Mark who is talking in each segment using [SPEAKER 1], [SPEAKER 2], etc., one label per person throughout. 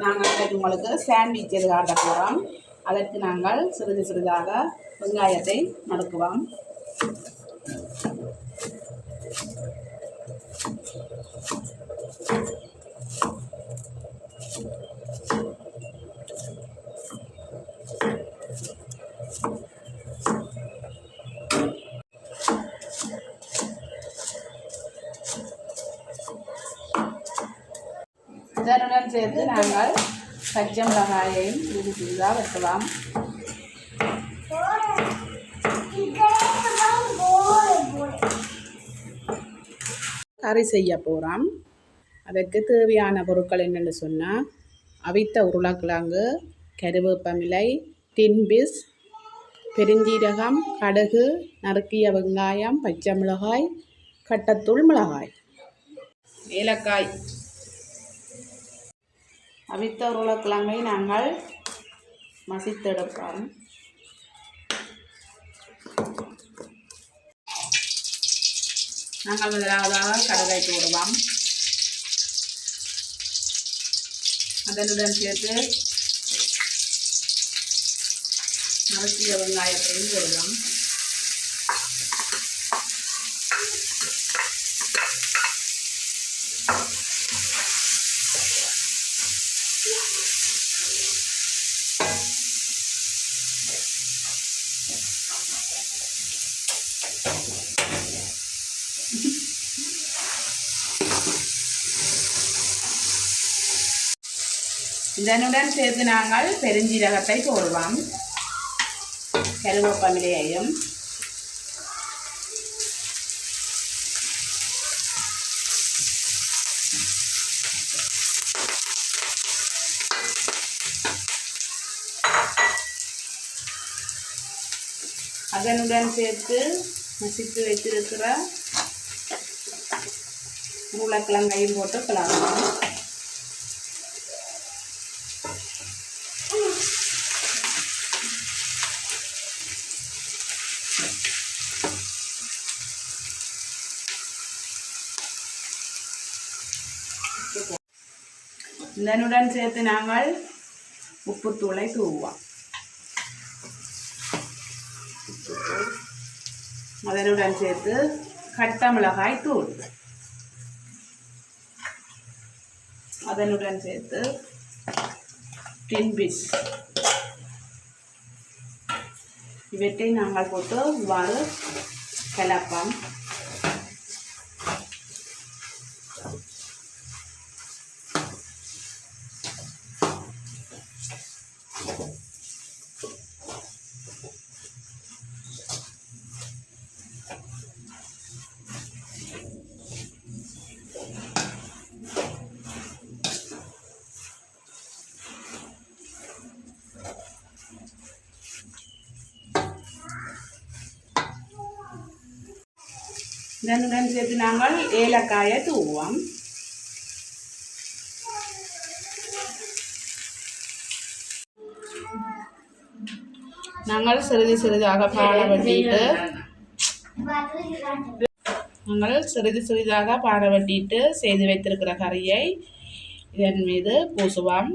[SPEAKER 1] நாங்கள் உங்களுக்கு சாண்ட்விச் எது காட்ட போகிறோம். அதற்கு நாங்கள் சிறிது சிறிதாக வெங்காயத்தை நறுக்குவோம். இதனுடன் சேர்த்து நாங்கள் பச்சை மிளகாயையும் சிறிது சிறிதாக வெட்டலாம். கறி செய்ய போகிறோம். அதற்கு தேவையான பொருட்கள் என்னென்னு சொன்னால், அவித்த உருளைக்கிழங்கு, கருவேப்பமிலை, டின்பீஸ், பெருஞ்சீரகம், கடுகு, நறுக்கிய வெங்காயம், பச்சை மிளகாய், கட்டத்தூள் மிளகாய், ஏலக்காய். அவித்த உருளைக்கிழங்கை நாங்கள் மசித்தெடுப்போம். நாங்கள் முதலாவதாக கடுகை போடுவோம். அதனுடன் சேர்த்து நறுக்கிய வெங்காயத்தையும் போடுவோம். இதனுடன் சேர்த்து நாங்கள் பெருஞ்சீரகத்தை போடுவோம். கருவேப்பமிலையையும் அதனுடன் சேர்த்து மசித்து வைத்திருக்கிற உருளைக்கிழங்கையும் போட்டு கலக்கலாம். இதனுடன் சேர்த்து நாங்கள் உப்புத்தூளை தூவோம். அதனுடன் சேர்த்து கட்ட மிளகாய் தூள், அதனுடன் சேர்த்து டின்பீஸ், இவற்றை நாங்கள் போட்டு இவ்வாறு கலப்போம். இதனுடன் சேர்த்து நாங்கள் ஏலக்காயை தூவோம். நாங்கள் சிறிது சிறிதாக பாட வட்டிட்டு செய்து வைத்திருக்கிற கறியை இதன் மீது பூசுவோம்.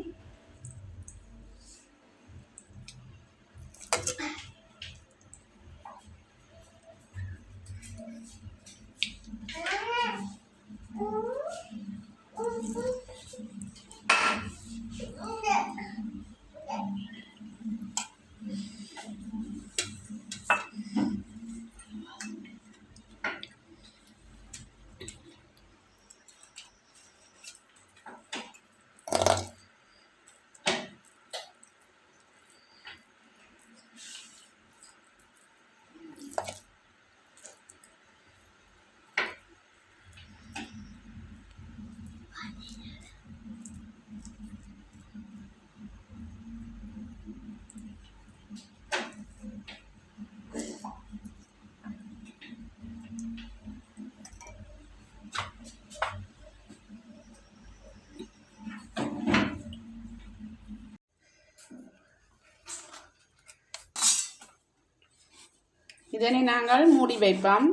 [SPEAKER 1] இதனை நாங்கள் மூடி வைப்போம்.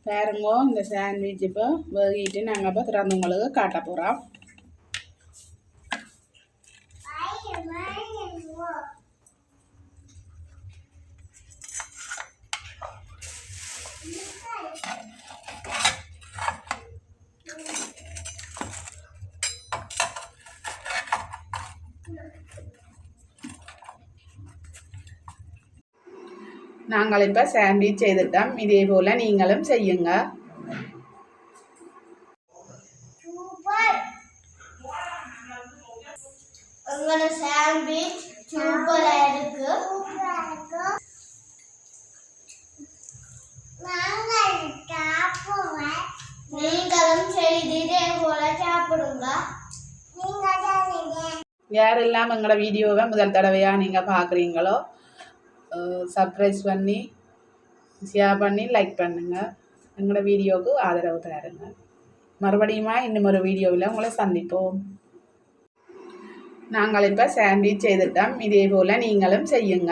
[SPEAKER 1] பாருங்க, இந்த சாண்ட்விச் இப்போ வேகிட்டு நாங்கள் இப்போ திறந்து உங்களுக்கு காட்ட போகிறோம். நாங்கள் இப்போ சாண்ட்விச் செய்துட்டோம். இதே போல் நீங்களும் செய்யுங்க.
[SPEAKER 2] உங்களோட சாண்ட்விச் சூப்பராக இருக்கு. நீங்களும் செய்து இதே போல சாப்பிடுங்க.
[SPEAKER 1] யாரெல்லாம் எங்களோட வீடியோவை முதல் தடவையாக நீங்கள் பார்க்குறீங்களோ சப்ஸ்கிரைப் பண்ணி ஷேர் பண்ணி லைக் பண்ணுங்கள். எங்களோட வீடியோவுக்கு ஆதரவு தருங்க. மறுபடியும் இன்னும் ஒரு வீடியோவில் உங்களை சந்திப்போம். நாங்கள் இப்போ சாண்ட்விச் செய்துட்டோம். இதே போல் நீங்களும் செய்யுங்க.